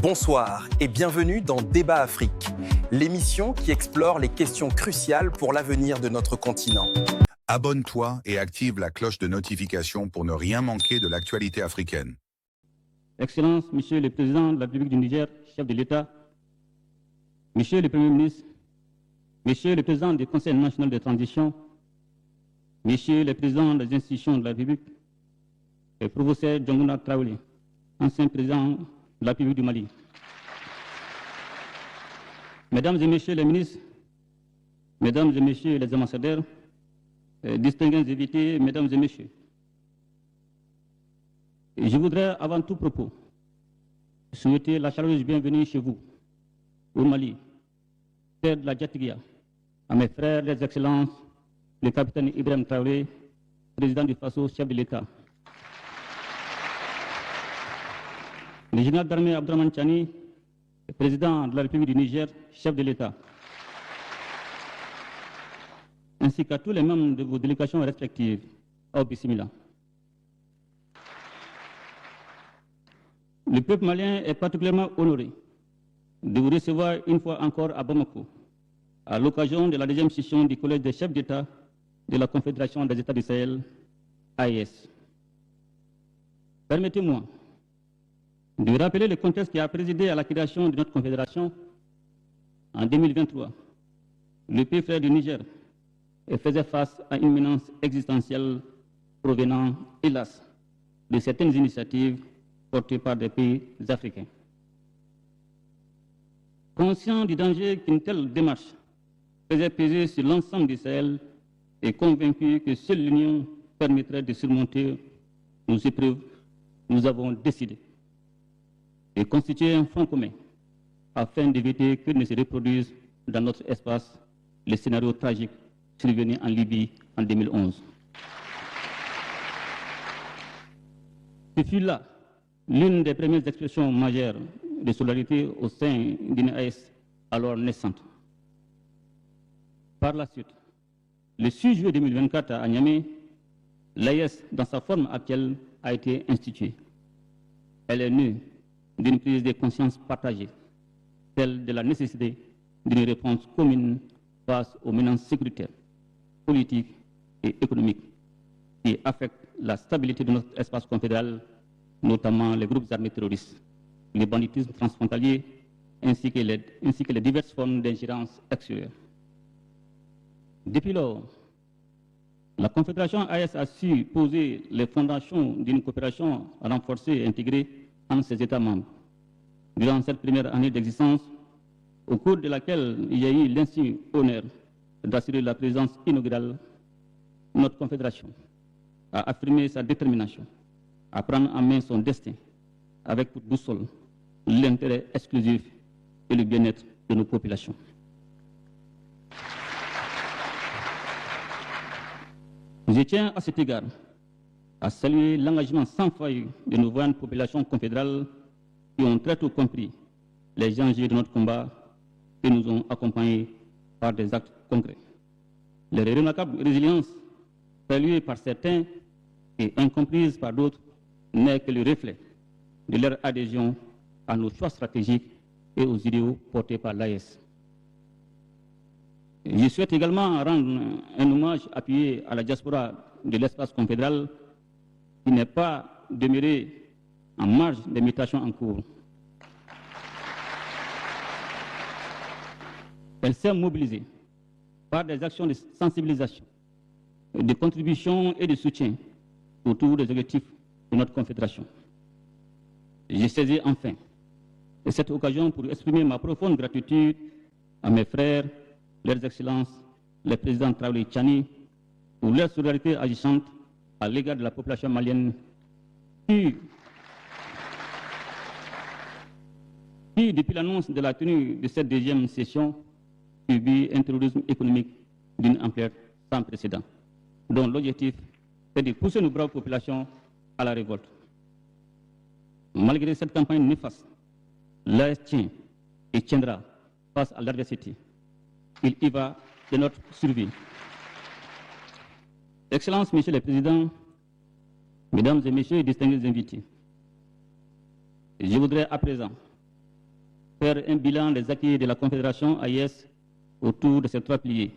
Bonsoir et bienvenue dans Débat Afrique, l'émission qui explore les questions cruciales pour l'avenir de notre continent. Abonne-toi et active la cloche de notification pour ne rien manquer de l'actualité africaine. Excellences, Monsieur le Président de la République du Niger, chef de l'État, Monsieur le Premier ministre, Monsieur le Président du Conseil national de transition, Monsieur le Président des institutions de la République, et professeur Diongouna Traoré, ancien président de la République du Mali. Mesdames et Messieurs les ministres, Mesdames et Messieurs les ambassadeurs, distingués invités, Mesdames et Messieurs, je voudrais avant tout propos souhaiter la chaleureuse bienvenue chez vous, au Mali, terre de la Djatigia, à mes frères, les excellences, le capitaine Ibrahim Traoré, président du FASO, chef de l'État, le général d'armée Abdourahmane Tchani, président de la République du Niger, chef de l'État, ainsi qu'à tous les membres de vos délégations respectives. Au Bismillah. Le peuple malien est particulièrement honoré de vous recevoir une fois encore à Bamako, à l'occasion de la deuxième session du Collège des chefs d'État de la Confédération des États du Sahel, AES. Permettez-moi de rappeler le contexte qui a présidé à la création de notre confédération en 2023. Le pays frère du Niger faisait face à une menace existentielle provenant, hélas, de certaines initiatives portées par des pays africains. Conscient du danger qu'une telle démarche faisait peser sur l'ensemble du Sahel et convaincu que seule l'Union permettrait de surmonter nos épreuves, nous avons décidé de constituer un front commun afin d'éviter que ne se reproduise dans notre espace le scénario tragique survenu en Libye en 2011. Ce fut là l'une des premières expressions majeures de solidarité au sein d'une AES alors naissante. Par la suite, le 6 juillet 2024 à Niamey, l'AES dans sa forme actuelle a été instituée. Elle est née d'une prise de conscience partagée, celle de la nécessité d'une réponse commune face aux menaces sécuritaires, politiques et économiques qui affectent la stabilité de notre espace confédéral, notamment les groupes armés terroristes, le banditisme transfrontalier, ainsi que les diverses formes d'ingérence extérieure. Depuis lors, la Confédération AES a su poser les fondations d'une coopération renforcée et intégrée entre ses États membres. Durant cette première année d'existence, au cours de laquelle il y a eu l'insigne honneur d'assurer la présidence inaugurale, notre Confédération a affirmé sa détermination à prendre en main son destin avec pour boussole l'intérêt exclusif et le bien-être de nos populations. Je tiens à cet égard à saluer l'engagement sans faille de nos vaillantes populations confédérales qui ont très tôt compris les enjeux de notre combat et nous ont accompagnés par des actes concrets. Leur remarquable résilience, saluée par certains et incomprise par d'autres, n'est que le reflet de leur adhésion à nos choix stratégiques et aux idéaux portés par l'AES. Je souhaite également rendre un hommage appuyé à la diaspora de l'espace confédéral qui n'est pas demeurée en marge des mutations en cours. Elle s'est mobilisée par des actions de sensibilisation, de contribution et de soutien autour des objectifs de notre confédération. J'ai saisi enfin cette occasion pour exprimer ma profonde gratitude à mes frères, leurs excellences, les présidents Traoré et Tchani, pour leur solidarité agissante à l'égard de la population malienne qui, depuis l'annonce de la tenue de cette deuxième session, subit un terrorisme économique d'une ampleur sans précédent, dont l'objectif est de pousser nos braves populations à la révolte. Malgré cette campagne néfaste, l'AES tient et tiendra face à l'adversité. Il y va de notre survie. Excellences, Messieurs les Présidents, Mesdames et Messieurs les distingués invités, je voudrais à présent faire un bilan des acquis de la Confédération AES autour de ces trois piliers: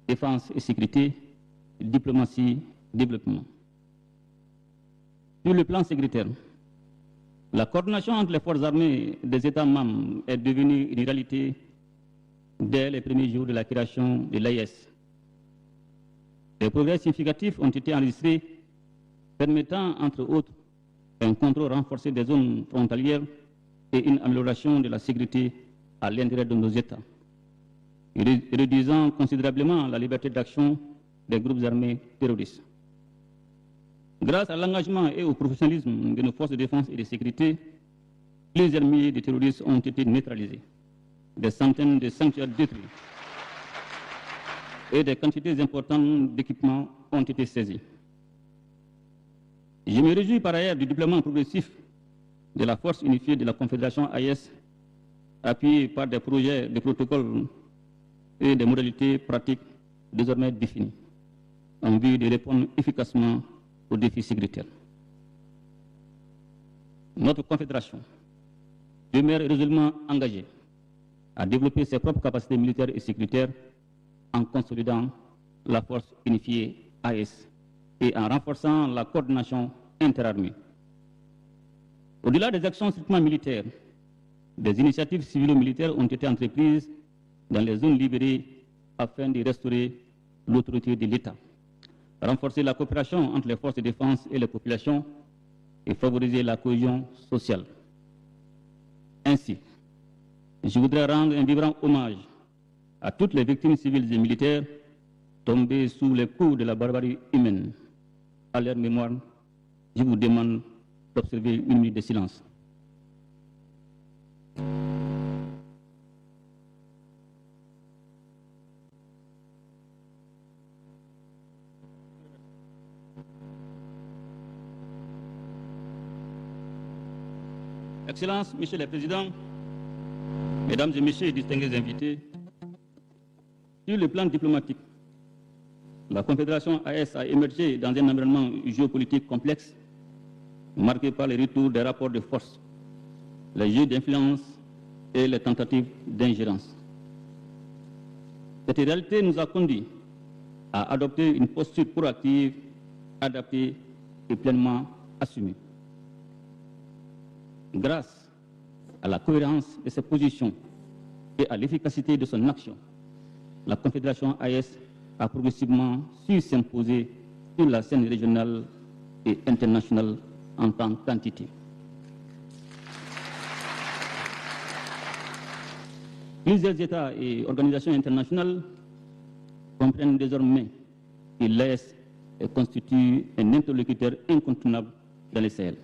défense et sécurité, diplomatie, développement. Sur le plan sécuritaire, la coordination entre les forces armées des États membres est devenue une réalité dès les premiers jours de la création de l'AES. Des progrès significatifs ont été enregistrés, permettant, entre autres, un contrôle renforcé des zones frontalières et une amélioration de la sécurité à l'intérieur de nos États, réduisant considérablement la liberté d'action des groupes armés terroristes. Grâce à l'engagement et au professionnalisme de nos forces de défense et de sécurité, plusieurs milliers de terroristes ont été neutralisés, des centaines de sanctuaires détruits et des quantités importantes d'équipements ont été saisis. Je me réjouis par ailleurs du déploiement progressif de la force unifiée de la Confédération AES, appuyée par des projets, des protocoles et des modalités pratiques désormais définies, en vue de répondre efficacement aux défis sécuritaires. Notre Confédération demeure résolument engagée à développer ses propres capacités militaires et sécuritaires en consolidant la force unifiée AES et en renforçant la coordination interarmée. Au-delà des actions strictement militaires, des initiatives civilo-militaires ont été entreprises dans les zones libérées afin de restaurer l'autorité de l'État, renforcer la coopération entre les forces de défense et les populations et favoriser la cohésion sociale. Ainsi, je voudrais rendre un vibrant hommage à toutes les victimes civiles et militaires tombées sous les coups de la barbarie humaine. À leur mémoire, je vous demande d'observer une minute de silence. Excellences, Monsieur le Président, Mesdames et Messieurs les distingués invités, sur le plan diplomatique, la Confédération AES a émergé dans un environnement géopolitique complexe, marqué par les retours des rapports de force, les jeux d'influence et les tentatives d'ingérence. Cette réalité nous a conduits à adopter une posture proactive, adaptée et pleinement assumée. Grâce à la cohérence de ses positions et à l'efficacité de son action, la Confédération AES a progressivement su s'imposer sur la scène régionale et internationale en tant qu'entité. Plusieurs États et organisations internationales comprennent désormais que l'AES constitue un interlocuteur incontournable dans le Sahel.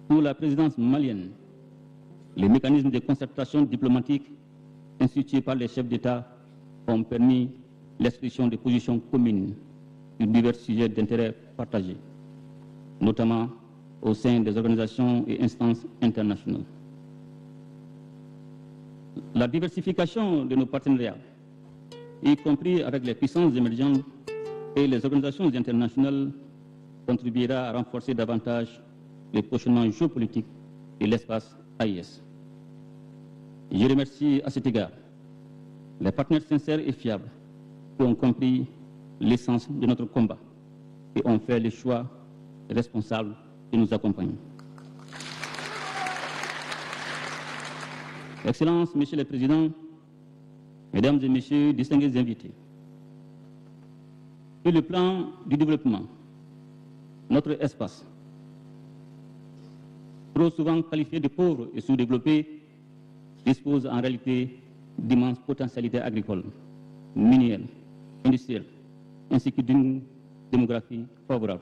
Pour la présidence malienne, les mécanismes de concertation diplomatique institués par les chefs d'État ont permis l'expression de positions communes sur divers sujets d'intérêt partagé, notamment au sein des organisations et instances internationales. La diversification de nos partenariats, y compris avec les puissances émergentes et les organisations internationales, contribuera à renforcer davantage le positionnement géopolitique de l'espace AES. Je remercie à cet égard les partenaires sincères et fiables qui ont compris l'essence de notre combat et ont fait le choix responsable de nous accompagner. Excellences, Monsieur le Président, Mesdames et Messieurs, distingués invités, sur le plan du développement, notre espace, trop souvent qualifié de pauvre et sous-développé, dispose en réalité d'immenses potentialités agricoles, minières, industrielles, ainsi que d'une démographie favorable.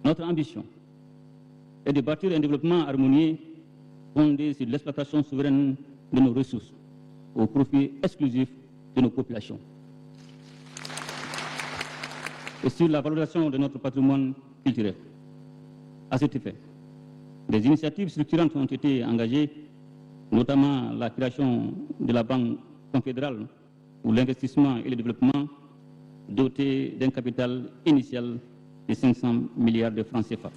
Notre ambition est de bâtir un développement harmonieux fondé sur l'exploitation souveraine de nos ressources au profit exclusif de nos populations et sur la valorisation de notre patrimoine culturel. À cet effet, des initiatives structurantes ont été engagées, notamment la création de la Banque confédérale pour l'investissement et le développement, dotée d'un capital initial de 500 milliards de francs CFA.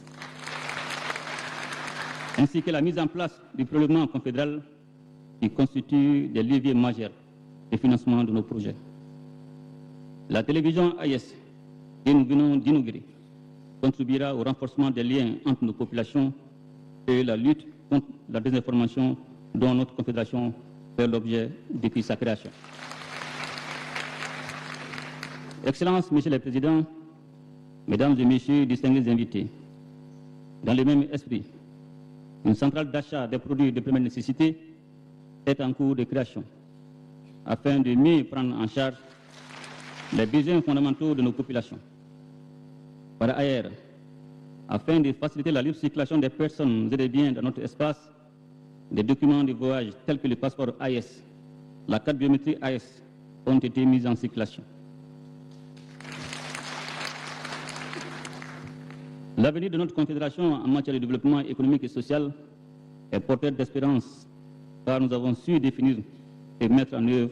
ainsi que la mise en place du prélèvement confédéral qui constitue des leviers majeurs de financement de nos projets. La télévision AIS que nous venons d'inaugurer contribuera au renforcement des liens entre nos populations et la lutte contre la désinformation dont notre confédération fait l'objet depuis sa création. Excellences, Monsieur le Président, Mesdames et Messieurs, distingués invités, dans le même esprit, une centrale d'achat des produits de première nécessité est en cours de création afin de mieux prendre en charge les besoins fondamentaux de nos populations. Par ailleurs, afin de faciliter la libre circulation des personnes et des biens dans notre espace, des documents de voyage tels que le passeport AIS, la carte biométrique AIS ont été mis en circulation. L'avenir de notre confédération en matière de développement économique et social est porteur d'espérance, car nous avons su définir et mettre en œuvre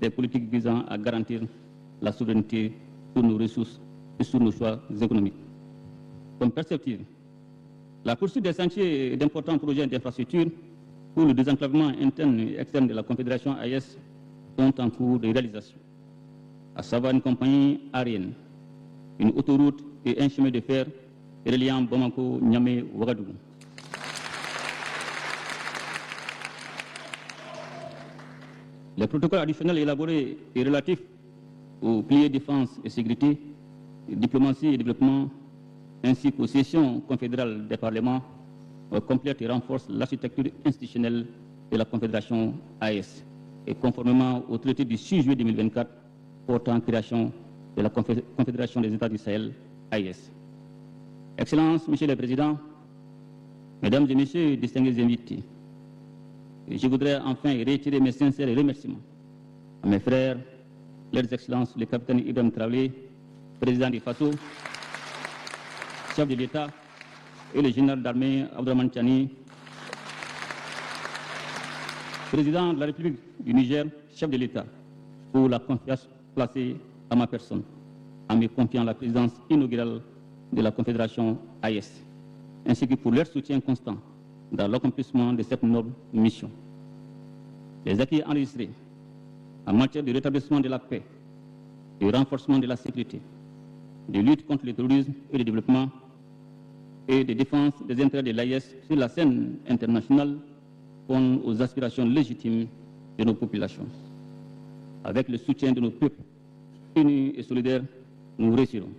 des politiques visant à garantir la souveraineté sur nos ressources et sur nos choix économiques. Comme perspective, la poursuite des sentiers d'importants projets d'infrastructure pour le désenclavement interne et externe de la Confédération AIS sont en cours de réalisation, à savoir une compagnie aérienne, une autoroute et un chemin de fer reliant Bamako, Niamey, Ouagadougou. Les protocoles additionnels élaborés et relatifs aux piliers défense et sécurité, diplomatie et développement, ainsi qu'aux sessions confédérales des parlements, complètent et renforcent l'architecture institutionnelle de la Confédération AIS, et conformément au traité du 6 juillet 2024 portant création de la Confédération des États du Sahel, AIS. Excellences, Monsieur le Président, Mesdames et Messieurs, distingués invités, je voudrais enfin réitérer mes sincères remerciements à mes frères, leurs Excellences, le capitaine Ibrahim Traoré, président du FASO, chef de l'État, et le général d'armée Abdourahmane Tiani, président de la République du Niger, chef de l'État, pour la confiance placée à ma personne, en me confiant la présidence inaugurale de la Confédération AIS, ainsi que pour leur soutien constant dans l'accomplissement de cette noble mission. Les acquis enregistrés en matière de rétablissement de la paix, de renforcement de la sécurité, de lutte contre le terrorisme et le développement, et de défense des intérêts de l'AIS sur la scène internationale répondent aux aspirations légitimes de nos populations. Avec le soutien de nos peuples unis et solidaires, nous réussirons.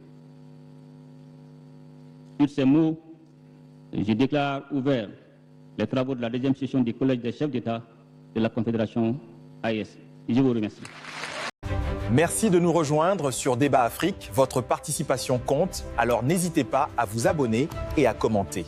Sur ces mots, je déclare ouvert les travaux de la deuxième session du Collège des chefs d'État de la Confédération AIS. Je vous remercie. Merci de nous rejoindre sur Débat Afrique. Votre participation compte, alors n'hésitez pas à vous abonner et à commenter.